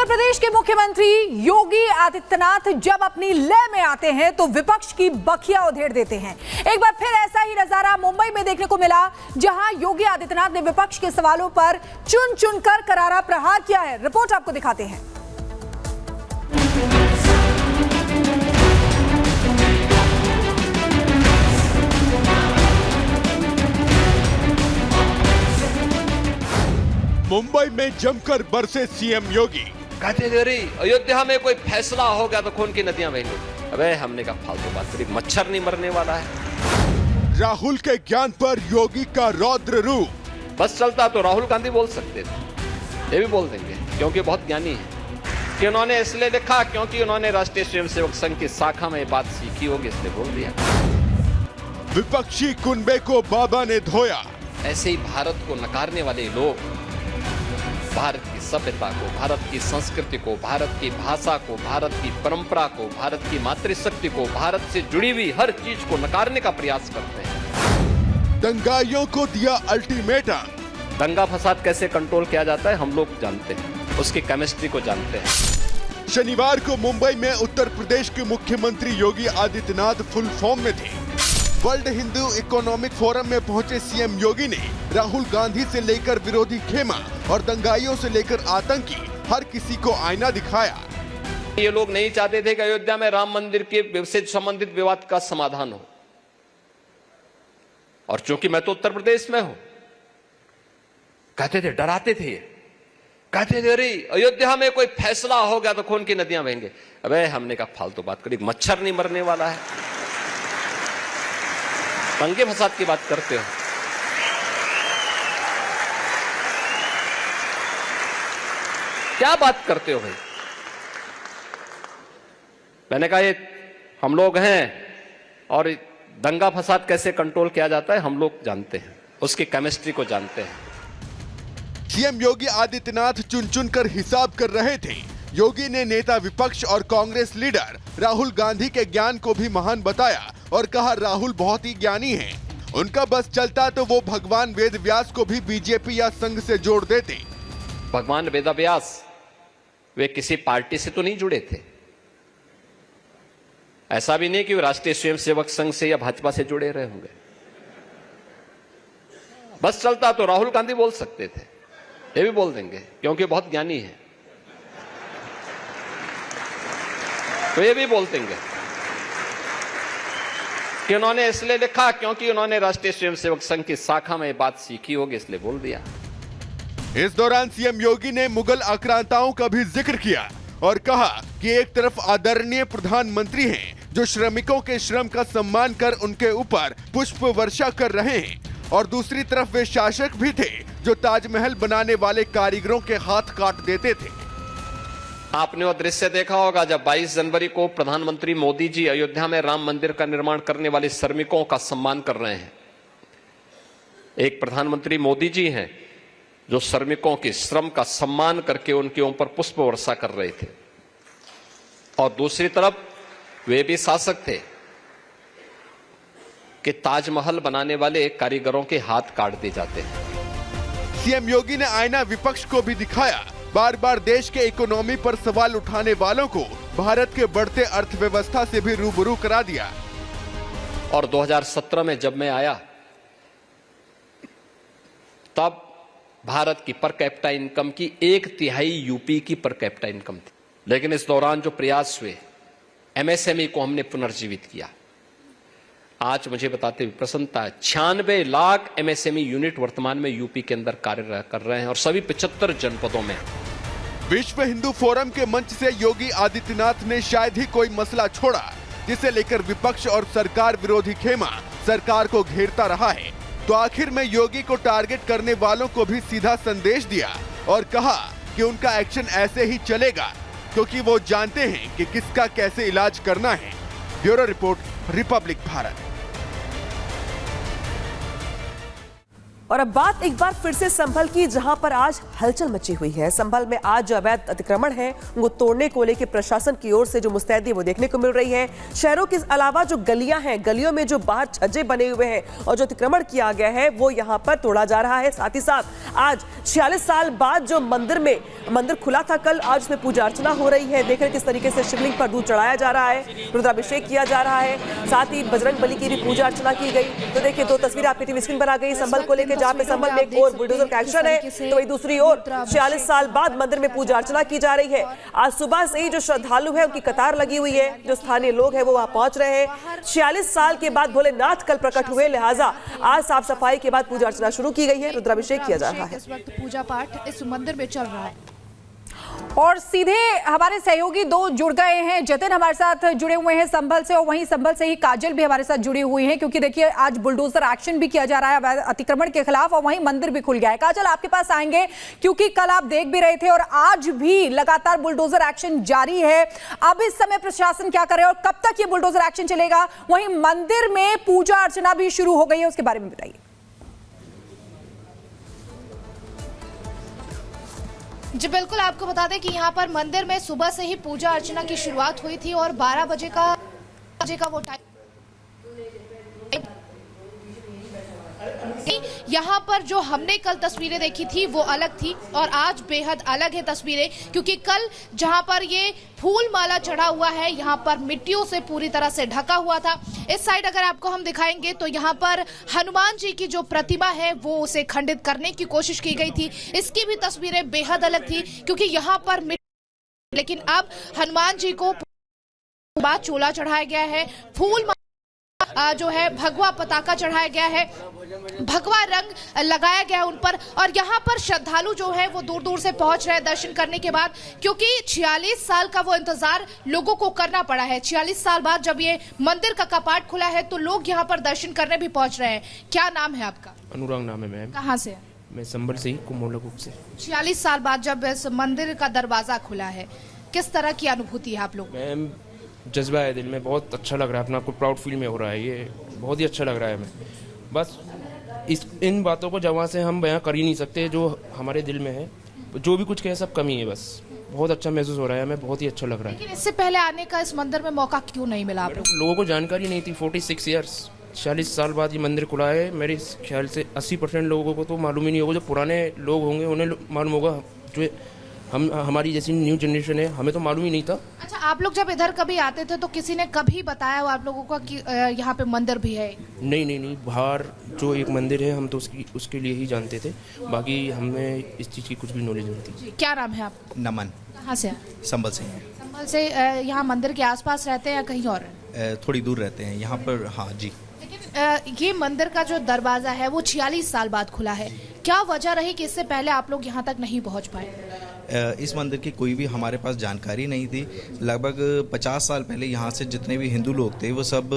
उत्तर प्रदेश के मुख्यमंत्री योगी आदित्यनाथ जब अपनी लय में आते हैं तो विपक्ष की बखिया उधेड़ देते हैं। एक बार फिर ऐसा ही नजारा मुंबई में देखने को मिला, जहां योगी आदित्यनाथ ने विपक्ष के सवालों पर चुन चुनकर करारा प्रहार किया है। रिपोर्ट आपको दिखाते हैं। मुंबई में जमकर बरसे सीएम योगी। कहते थे रे अयोध्या में कोई फैसला हो गया तो खून की नदियां बहेंगी। अबे हमने कहा फालतू बात करी, मच्छर नहीं मरने वाला है। राहुल के ज्ञान पर योगी का रौद्र रूप। बस चलता तो राहुल गांधी बोल सकते थे, ये भी बोल देंगे क्योंकि बहुत ज्ञानी है। कि उन्होंने इसलिए लिखा क्योंकि उन्होंने राष्ट्रीय स्वयंसेवक संघ की शाखा में बात सीखी होगी, इसलिए बोल दिया। विपक्षी कुनबे को बाबा ने धोया। ऐसे ही भारत को नकारने वाले लोग भारत की सभ्यता को, भारत की संस्कृति को, भारत की भाषा को, भारत की परंपरा को, भारत की मातृशक्ति को, भारत से जुड़ी हुई हर चीज को नकारने का प्रयास करते हैं। दंगाइयों को दिया अल्टीमेटम। दंगा फसाद कैसे कंट्रोल किया जाता है हम लोग जानते हैं, उसकी केमिस्ट्री को जानते हैं। शनिवार को मुंबई में उत्तर प्रदेश के मुख्यमंत्री योगी आदित्यनाथ फुल फॉर्म में थे। वर्ल्ड हिंदू इकोनॉमिक फोरम में पहुंचे सीएम योगी ने राहुल गांधी से लेकर विरोधी खेमा और दंगाइयों से लेकर आतंकी हर किसी को आईना दिखाया। ये लोग नहीं चाहते थे कि अयोध्या में राम मंदिर के से संबंधित विवाद का समाधान हो, और चूंकि मैं तो उत्तर प्रदेश में हूं, कहते थे, डराते थे, कहते थे अरे अयोध्या में कोई फैसला हो गया तो खून की नदियां बहेंगे। अबे हमने कहा फालतू बात करी, मच्छर नहीं मरने वाला है। दंगे फसाद की बात करते हो। क्या बात करते हो भाई? मैंने कहा ये हम लोग हैं और दंगा फसाद कैसे कंट्रोल किया जाता है हम लोग जानते हैं, उसकी केमिस्ट्री को जानते हैं। सीएम योगी आदित्यनाथ चुन चुन कर हिसाब कर रहे थे। योगी ने नेता विपक्ष और कांग्रेस लीडर राहुल गांधी के ज्ञान को भी महान बताया और कहा राहुल बहुत ही ज्ञानी हैं। उनका बस चलता तो वो भगवान वेद व्यास को भी बीजेपी या संघ से जोड़ देते। भगवान वेद व्यास वे किसी पार्टी से तो नहीं जुड़े थे, ऐसा भी नहीं कि वो राष्ट्रीय स्वयंसेवक संघ से या भाजपा से जुड़े रहे होंगे। बस चलता तो राहुल गांधी बोल सकते थे, ये भी बोल देंगे क्योंकि बहुत ज्ञानी है, तो ये भी बोल देंगे कि उन्होंने इसलिए लिखा क्योंकि उन्होंने राष्ट्रीय स्वयंसेवक संघ की शाखा में बात सीखी होगी, इसलिए बोल दिया। इस दौरान सीएम योगी ने मुगल आक्रांताओं का भी जिक्र किया और कहा कि एक तरफ आदरणीय प्रधानमंत्री हैं जो श्रमिकों के श्रम का सम्मान कर उनके ऊपर पुष्प वर्षा कर रहे हैं, और दूसरी तरफ वे शासक भी थे जो ताजमहल बनाने वाले कारीगरों के हाथ काट देते थे। आपने वो दृश्य देखा होगा जब 22 जनवरी को प्रधानमंत्री मोदी जी अयोध्या में राम मंदिर का निर्माण करने वाले श्रमिकों का सम्मान कर रहे हैं। एक प्रधानमंत्री मोदी जी हैं जो श्रमिकों के श्रम का सम्मान करके उनके ऊपर पुष्प वर्षा कर रहे थे, और दूसरी तरफ वे भी शासक थे कि ताजमहल बनाने वाले कारीगरों के हाथ काट दिए जाते हैं। सीएम योगी ने आईना विपक्ष को भी दिखाया। बार बार देश के इकोनॉमी पर सवाल उठाने वालों को भारत के बढ़ते अर्थव्यवस्था से भी रूबरू करा दिया। और 2017 में जब मैं आया तब भारत की पर कैपिटा इनकम की 1/3 यूपी की पर कैपिटा इनकम थी, लेकिन इस दौरान जो प्रयास हुए एमएसएमई को हमने पुनर्जीवित किया। आज मुझे बताते हुए प्रसन्नता है, 96 लाख एमएसएमई यूनिट वर्तमान में यूपी के अंदर कार्य कर रहे हैं और सभी 75 जनपदों में। विश्व हिंदू फोरम के मंच से योगी आदित्यनाथ ने शायद ही कोई मसला छोड़ा जिसे लेकर विपक्ष और सरकार विरोधी खेमा सरकार को घेरता रहा है। तो आखिर में योगी को टारगेट करने वालों को भी सीधा संदेश दिया और कहा कि उनका एक्शन ऐसे ही चलेगा क्योंकि वो जानते हैं कि किसका कैसे इलाज करना है। Bureau report, Republic Bharat. और अब बात एक बार फिर से संभल की, जहां पर आज हलचल मची हुई है। संभल में आज जो अवैध अतिक्रमण है उनको तोड़ने को लेकर प्रशासन की ओर से जो मुस्तैदी वो देखने को मिल रही है। शहरों के अलावा जो गलियां हैं, गलियों में जो बाहर छज्जे बने हुए हैं और जो अतिक्रमण किया गया है वो यहां पर तोड़ा जा रहा है। साथ ही साथ आज 46 साल बाद जो मंदिर खुला था कल, आज उसमें पूजा अर्चना हो रही है। देख रहे किस तरीके से शिवलिंग पर दूध चढ़ाया जा रहा है, रुद्राभिषेक किया जा रहा है, साथ ही बजरंग बली की भी पूजा अर्चना की गई। तो देखिए दो तस्वीरें आपकी टीवी स्क्रीन पर आ गई संभल को लेकर, जहां पे संभल में एक और बुलडोजर का एक्शन है तो वही दूसरी ओर 46 साल बाद मंदिर में पूजा अर्चना की जा रही है। आज सुबह से ही जो श्रद्धालु है उनकी कतार लगी हुई है, जो स्थानीय लोग हैं वो वहां पहुंच रहे हैं। 46 साल के बाद भोलेनाथ कल प्रकट हुए, लिहाजा आज साफ सफाई के बाद पूजा अर्चना शुरू की गई है, रुद्राभिषेक किया जा रहा है। इस वक्त पूजा पाठ इस मंदिर में चल रहा है और सीधे हमारे सहयोगी दो जुड़ गए हैं। जतिन हमारे साथ जुड़े हुए हैं संभल से, और वहीं संभल से ही काजल भी हमारे साथ जुड़ी हुई है, क्योंकि देखिए आज बुलडोजर एक्शन भी किया जा रहा है अतिक्रमण के खिलाफ, और वहीं मंदिर भी खुल गया है। काजल आपके पास आएंगे, क्योंकि कल आप देख भी रहे थे और आज भी लगातार बुलडोजर एक्शन जारी है। अब इस समय प्रशासन क्या करे और कब तक ये बुलडोजर एक्शन चलेगा? वहीं मंदिर में पूजा अर्चना भी शुरू हो गई है, उसके बारे में बताइए। जी बिल्कुल, आपको बता दें कि यहाँ पर मंदिर में सुबह से ही पूजा अर्चना की शुरुआत हुई थी और 12 बजे का वो टाइम। यहाँ पर जो हमने कल तस्वीरें देखी थी वो अलग थी और आज बेहद अलग है तस्वीरें, क्योंकि कल जहाँ पर ये फूल माला चढ़ा हुआ है यहाँ पर मिट्टियों से पूरी तरह से ढका हुआ था। इस साइड अगर आपको हम दिखाएंगे तो यहाँ पर हनुमान जी की जो प्रतिमा है वो उसे खंडित करने की कोशिश की गई थी। इसकी भी तस्वीरें बेहद अलग थी, क्योंकि यहाँ पर लेकिन अब हनुमान जी को बाद चोला चढ़ाया गया है, फूल जो है भगवा पताका चढ़ाया गया है, भगवा रंग लगाया गया है उन पर। और यहाँ पर श्रद्धालु जो है वो दूर दूर से पहुंच रहे हैं दर्शन करने के बाद, क्योंकि 46 साल का वो इंतजार लोगों को करना पड़ा है। 46 साल बाद जब ये मंदिर का कपाट खुला है तो लोग यहाँ पर दर्शन करने भी पहुंच रहे हैं। क्या नाम है आपका? अनुराग नाम है मैम। कहाँ से? मैं संभल से ही, कुमोलाकुप से। 46 साल बाद जब इस मंदिर का दरवाजा खुला है, किस तरह की अनुभूति है आप लोग? मैम जज्बा है दिल में, बहुत अच्छा लग रहा है, अपना आपको प्राउड फील में हो रहा है, ये बहुत ही अच्छा लग रहा है हमें। बस इन बातों को जहाँ से हम बयां कर ही नहीं सकते, जो हमारे दिल में है, जो भी कुछ कहे सब कमी है। बस बहुत अच्छा महसूस हो रहा है हमें, बहुत ही अच्छा लग रहा है। लेकिन इससे पहले आने का इस मंदिर में मौका क्यों नहीं मिला आप लोगों को? जानकारी नहीं थी। 46 ईयर्स, 46 साल बाद ये मंदिर खुला है। मेरे ख्याल से 80% लोगों को तो मालूम ही नहीं होगा। जो पुराने लोग होंगे उन्हें मालूम होगा, जो हमारी जैसी न्यू जनरेशन है हमें तो मालूम ही नहीं था। अच्छा, आप लोग जब इधर कभी आते थे तो किसी ने कभी बताया हो आप लोगों को कि यहाँ पे मंदिर भी है? नहीं, बाहर जो एक मंदिर है हम तो उसके लिए ही जानते थे, बाकी हमें इस चीज़ की कुछ भी नॉलेज नहीं थी। क्या नाम है आप? नमन। कहाँ से? संभल से। संभल से यहाँ मंदिर के आसपास रहते हैं या कहीं और? थोड़ी दूर रहते हैं यहाँ पर। हाँ जी। लेकिन ये मंदिर का जो दरवाजा है वो 46 साल बाद खुला है, क्या वजह रही कि इससे पहले आप लोग यहाँ तक नहीं पहुँच पाए? इस मंदिर की कोई भी हमारे पास जानकारी नहीं थी। लगभग 50 साल पहले यहाँ से जितने भी हिंदू लोग थे वो सब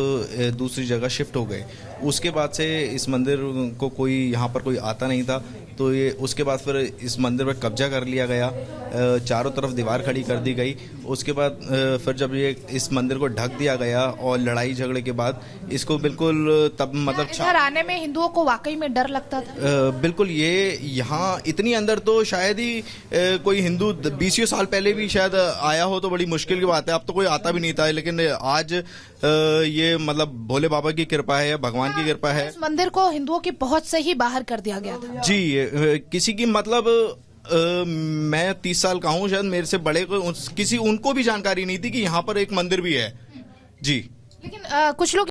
दूसरी जगह शिफ्ट हो गए। उसके बाद से इस मंदिर को कोई यहाँ पर कोई आता नहीं था, तो ये उसके बाद फिर इस मंदिर पर कब्जा कर लिया गया, चारों तरफ दीवार खड़ी कर दी गई। उसके बाद फिर जब ये इस मंदिर को ढक दिया गया और लड़ाई झगड़े के बाद इसको बिल्कुल तब मतलब इधर आने में हिंदुओं को वाकई में डर लगता था? बिल्कुल, ये यहाँ इतनी अंदर तो शायद ही कोई हिंदू 20 साल पहले भी शायद आया हो तो बड़ी मुश्किल की बात है। अब तो कोई आता भी नहीं था, लेकिन आज ये मतलब भोले बाबा की कृपा है, भगवान की कृपा है। इस मंदिर को हिंदुओं की पहुंच से ही बाहर कर दिया गया था जी। किसी की मतलब मैं 30 साल का हूँ, शायद मेरे से बड़े को उनको भी जानकारी नहीं थी कि यहाँ पर एक मंदिर भी है जी। लेकिन कुछ लोग